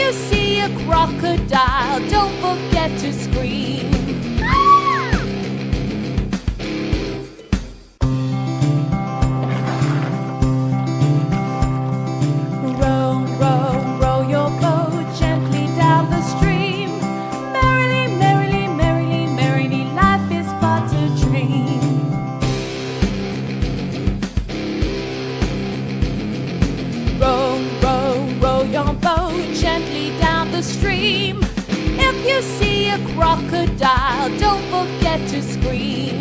you see a crocodile, don't forget to scream. Row, row, row your boat gently down the stream. Merrily, merrily, merrily, merrily, life is but a dream. Row, row, row your boat gently down the stream. If you see a crocodile, don't forget to scream.